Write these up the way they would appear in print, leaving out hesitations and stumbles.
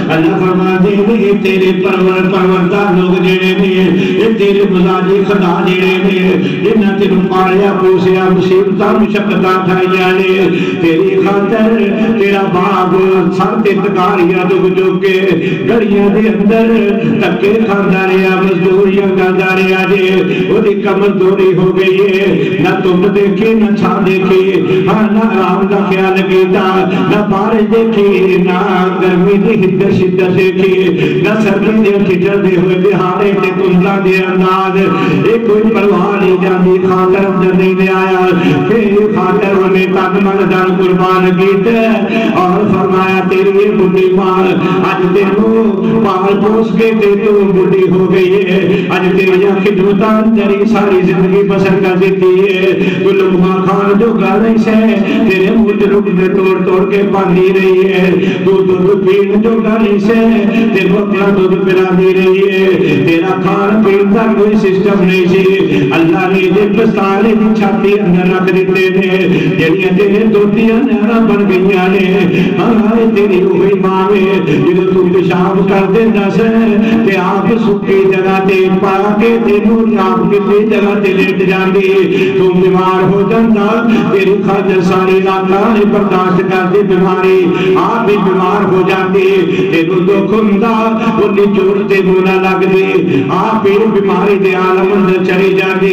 اللہ فرماتے ہیں تیرے پروردگار لوگ جڑے نے یہ تیرے مزاجی خدا جڑے نے جنہاں تینوں پالیا پوسیا مصیبتاں مشقتاں کھائیاں نے تیری خاطر تیرا باغ سر تے تکاریاں ڈگ ڈگ کے گڑیاں دے اندر تکے کھاندا رہیا مزدوریاں کردا رہیا جے اودی کمزوری ہو گئی ہے نہ تم دیکھی نہ چھا دیکھی ہاں نہ آرام دا خیال کیتا نہ بارش دیکھی نہ گرمی دی شدت دیکھی نہ سردی دے کھچڑ دے ہوئے دہاڑے تے تندرا دے انداز ایک کوئی پرواہ نہیں جاندی خاطر اندر نہیں دے آیا پھر خاطر انہیں تن من دن قربان کیتے اور فرمایا تیری یہ بڑی ماں اج تینوں پال پوس کے تے تو بڑی ہو گئی ہے اج تیری خدمتاں تیری ساری زندگی بسر کر دیتی ہے تو لقمان خان جو گھر نہیں سے تیرے منہ رک میں توڑ توڑ کے پانی رہی ہے تو پین جو گھر نہیں سے تیرے اپنا دودھ پلا دی رہی ہے تیرا کھان پین کا کوئی سسٹم نہیں سی اللہ نے جب سارے دی چھاتی اندر رکھ دیتے نے جڑیاں تیرے دوتیاں نہراں بن گئیاں نے ہائے تیری وہی ماں میں جدوں تو پیشاب کر دیندا سے تے آپ سکی جگہ تے پا کے تینوں آپ کسی جگہ تے لیٹ جاندی تو بیمار ہو جاندا تیری خاطر ساری راتاں برداشت کردی بیماری آپ بھی بیمار ہو جاندی تینوں دکھ ہوندا وہ نچوڑ تے مونا لگ دی آپ بھی بیماری دے عالم اندر چلی جاندی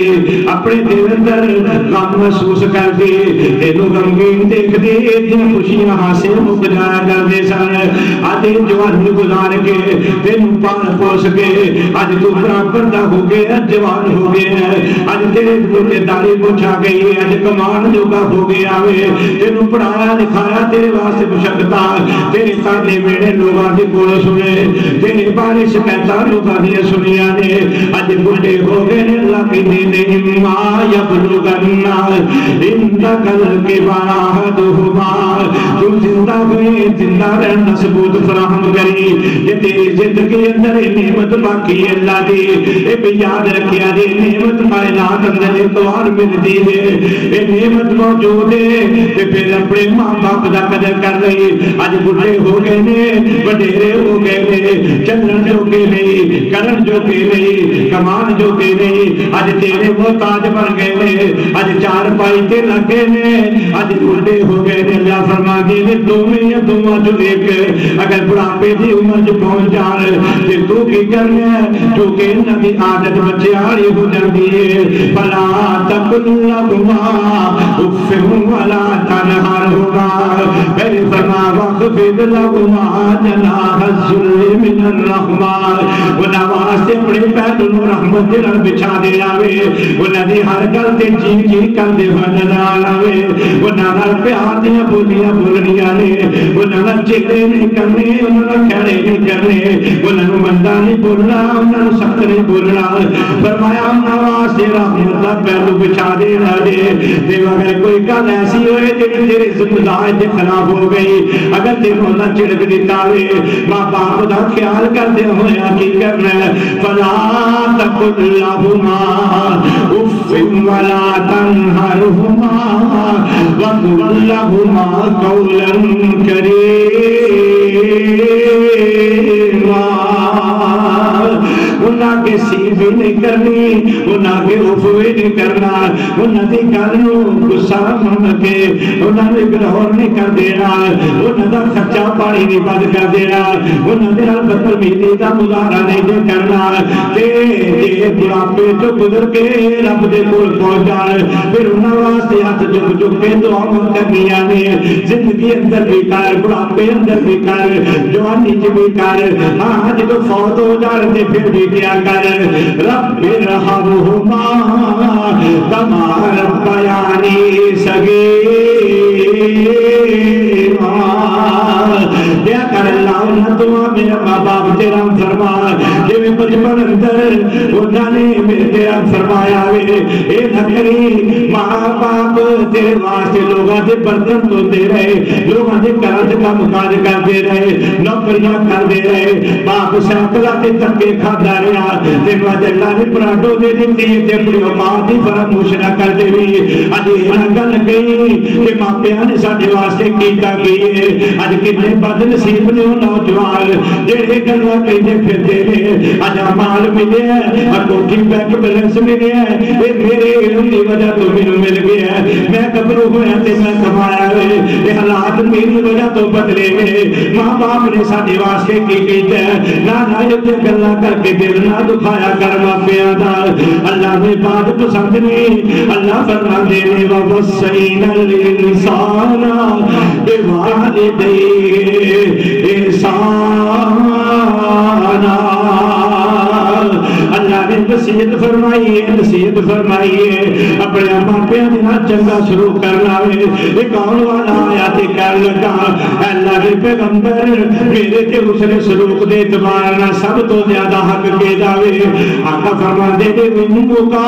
اپنے دل اندر غم محسوس کردی تینوں غمگین دیکھ دی خوشیاں حاصل مک جایا کردے سن اج جوان گزار کے تینوں پال پوس کے اج تو برابر دا ہو گیا جوان ہو گیا اج تیرے بوٹے داڑھی پوچھا گئی اج کمان جوگا ہو گیا وے تینوں پڑھایا لکھایا تیرے واسطے مشقتاں تیرے تانے میرے لوگاں دے کول سنے تیرے بارے شکایتاں لوگاں دی سنیاں نے اج بوٹے ہو گئے اللہ کی نہیں ما یبلغن عندک الکبار تو زندہ ہوئے زندہ رہنا ثبوت فراہم کری یہ تیری زندگی اندر نعمت باقی ہے اللہ دی اے بھی یاد رکھیا دی نعمت کائنات اندر اتوار ملتی ہے اے نعمت موجود ہے تے پھر اپنے ماں باپ دا قدر کر رہی اج بڑھے ہو گئے نے وڈیرے ہو گئے نے چلن جو کے نہیں کرن جو کے نہیں کمان جو کے نہیں اج تیرے محتاج بن گئے نے اج چار پائی تے لگے نے اج بڑھے ہو گئے نے اللہ فرما کے دوویں یا دوواں جو ایک اگر بڑھاپے دی عمر جو پہنچ جان تے تو کی کرنا جو کہ انہاں دی عادت بچیاڑی ہو جاندی ہے فلا تقل لهما اف ولا تنهرهما بل فرما واخفض لهما جناح الذل من الرحمہ انہاں واسطے اپنے پہلو رحمت دے نال بچھا دے آوے انہاں دی ہر گل تے جی جی کر دے نال آوے انہاں نال پیار دیاں بولیاں بولنیاں نے انہاں نال چہرے نہیں کرنے انہاں نال کھڑے نہیں کرنے انہاں نوں مندا نہیں بولنا انہاں نوں سخت نہیں بولنا فرمایا انہاں واسطے رحمت دا پہلو بچھا دے تے اگر کوئی گل ایسی ہوئے جڑی تیری ذمہ دے خلاف ہو گئی اگر تینوں اللہ چڑک دیتا ہوئے ماں باپ دا خیال کردے ہویا کی کرنا فلا تقل لهما اف ولا تنهرهما وقل لهما قولا كريما انہاں کے سیدھی نہیں کرنی انہاں کے افوی نہیں کرنا انہاں دی گل نوں غصہ من کے انہاں نے گرہور نہیں کر دینا انہاں دا خرچہ پانی نہیں بند کر دینا انہاں دے نال بدتمیزی دا مظاہرہ نہیں دے کرنا تے جے بڑھاپے جو گزر کے رب دے کول پہنچ جان پھر انہاں واسطے ہاتھ جھک جھک کے دعاواں کرنیاں نے زندگی اندر بھی کر بڑھاپے اندر بھی کر جوانی چ بھی کر ہاں جدوں فوت ہو جان تے پھر بھی کیا کر رب ارحمہما کما ربیانی صغیرا کیا کر اللہ انہاں دعا میرا ماں باپ تیرا فرما کہ میں بچپن اندر انہاں نے میرے تیرا فرمایا وے اے نکری ماں باپ تیرے واسطے لوگاں دے برتن دھوندے رہے، لوگاں دے گھراں تے کام کاج کردے رہے، نوکریاں کردے رہے، باپ سائیکلاں تے دھکے کھادا رہا، تے اج اللہ نے پراڈو دے دتی تے اپنی اوقات دی فراموش نہ کر دے وی۔ اج یہ گل گئی کہ ماپیاں نے ساڈے واسطے کیتا کی ہے۔ اج کتنے بد نصیب نے نوجوان جڑے گلاں کہندے پھردے نے، اج مال ملیا ہے، کوٹھی بینک بیلنس ملیا ہے، اے میرے علم دی وجہ تو مینوں مل گیا ہے، میں گبرو ہویا تے میں کمایا ہے، یہ حالات میری وجہ تو بدلے نے۔ ماں باپ نے ساڈے واسطے کی کیتا ہے، نہ یہ گلاں کر کے دل نہ دکھایا کر ماپیاں دا۔ اللہ نے بات پسند نہیں، اللہ فرماندے نے وَوَصَّيْنَا الْإِنسَانَ بِوَالِدَيْهِ إِحْسَانًا۔ اللہ نے وصیت فرمائی ہے، نصیحت فرمائی ہے، اپنے ماپیاں دے نال چنگا سلوک کرنا ہے۔ ایک آن والا آیا تے کہن لگا اللہ کے پیغمبر میرے تے حسن سلوک دے اعتبار نال سب تو زیادہ حق کیدا وے؟ آقا فرماندے نے منو کا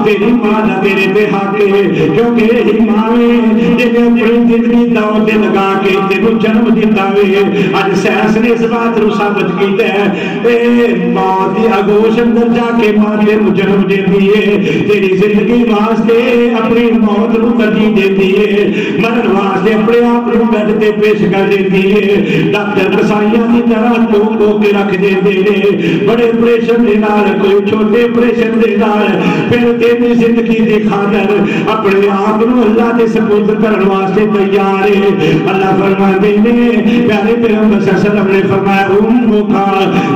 تیری ماں دا تیرے تے حق ہے، کیونکہ یہی ماں ہے جے اپنی زندگی داؤ تے لگا کے تینوں جنم دیتا وے۔ اج سائنس نے اس بات نوں ثابت کیتا ہے اے ماں دی آگوش اندر جا کے ماں تینوں جنم دیتی ہے، تیری زندگی واسطے اپنی موت نوں ترجیح دیتی ہے، مرن واسطے اپنے آپ کو بیڈ تے پیش کر دیتی ہے۔ ڈاکٹر کسائیاں کی طرح تو کے رکھ دیتے ہیں، بڑے آپریشن دے نال کوئی چھوٹے آپریشن دے نال، پھر تیری زندگی دی خاطر اپنے آپ کو اللہ دے سپرد کرن واسطے تیار ہے۔ اللہ فرماندے نے پیارے پیغمبر صلی اللہ علیہ وسلم نے فرمایا امو کا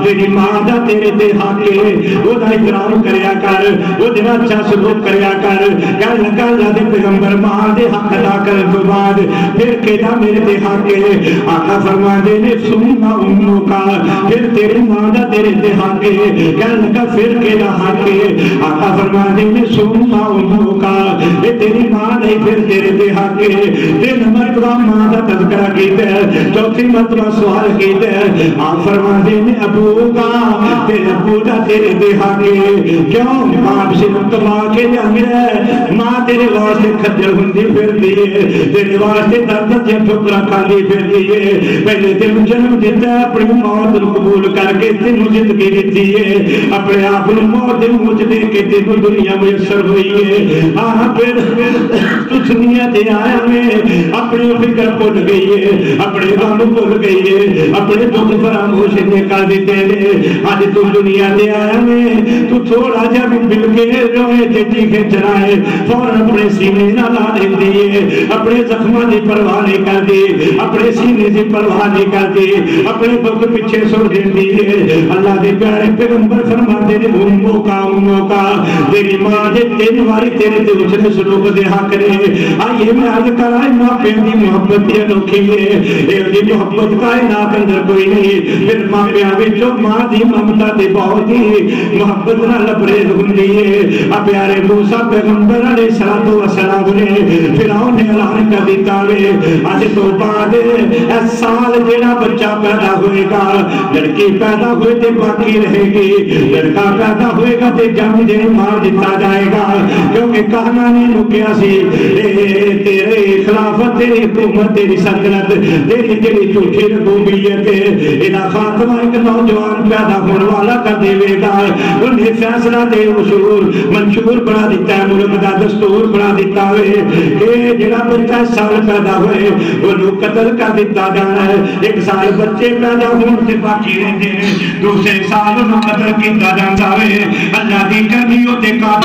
تیری ماں دا تیرے تے حق ہے، او دا احترام کریا کر، او دا اچھا سلوک کریا کر۔ کہنے لگا اللہ دے پیغمبر ماں دے حق ادا کرن تو بعد پھر کہدا میرے تے حق ہے؟ آقا فرماندے نے سننا امو کا پھر تیری ماں دا تیرے تے حق ہے۔ کہنے لگا پھر کہدا حق ہے؟ آقا فرماندے نے سننا امو کا یہ تیری ماں نہیں پھر تیرے تے حق ہے۔ تین مرتبہ ماں دا تذکرہ کیتا ہے، چوتھی مرتبہ سوال کیتا ہے۔ آپ فرماندے نے ابو کا تیرے ابو دا تیرے تے حق ہے، کیوں؟ باپ سے کما کے جانگا ہے، ماں تیرے واسطے کھجل ہوندی پھردی ہے، تیرے واسطے درد دے ٹھکرا کھاندی پھردی ہے، پہلے تینوں جنم دیتا ہے، اپنی موت نوں قبول کر کے تینوں زندگی دیتی ہے، اپنے آپ نوں موت دے منہ دے کے تینوں دنیا میسر ہوئی ہے۔ پھر تو دنیا دے آیا میں اپنی فکر بھول گئی ہے، اپنے غم بھول گئی ہے، اپنے دکھ فراموش نے کر دیتے ہیں۔ آج تو دنیا دے آیا میں تو تھوڑا جا بھی مل کے روئے تے چیخے چلائے فوراً اپنے سینے نہ لا دیندی ہے، اپنے زخماں دی پرواہ نہیں کردی، اپنے سینے دی پرواہ نہیں کردی، اپنے دکھ پیچھے چھوڑ دیندی ہے۔ اللہ دے پیارے پیغمبر فرماندے نے امو کا تیری ماں دے تین واری تیرے تے حسن سلوک دے حق نے۔ آئیے میں عرض کرائے ماپے دی محبت دی انوکھی ہے، ایک دی محبت کائنات اندر کوئی نہیں، پھر ماپیاں وچوں ماں دی ممتا تے بہت ہی محبت نال لبریز ہوندی ہے۔ اب پیارے موسیٰ پیغمبر علیہ السلام نے فرعون نے اعلان کر دیتا ہے اج تو بعد اس سال جڑا بچہ پیدا ہوئے گا، لڑکی پیدا ہوئے تے باقی رہے گی، لڑکا پیدا ہوئے گا تے جان دے مار دیتا جائے گا، کیونکہ کہنا نہیں رکیا سی تیرے خلافت تیری حکومت تیری سلطنت تیری تیری جھوٹی ربوبیت انہاں خاتمہ ایک نوجوان پیدا ہونے والا کر دے گا۔ انہیں فیصلہ دے منشور بنا دیتا ہے، ملک دا دستور بنا دیتا ہے کہ جڑا بچہ سال پیدا ہوئے وہ قتل کر دیتا جانا ہے۔ ایک سال بچے پیدا ہونے سے باقی رہتے ہیں، دوسرے سال انہوں قتل کیتا جاتا ہے۔ اللہ دی کرنی ہوتے کا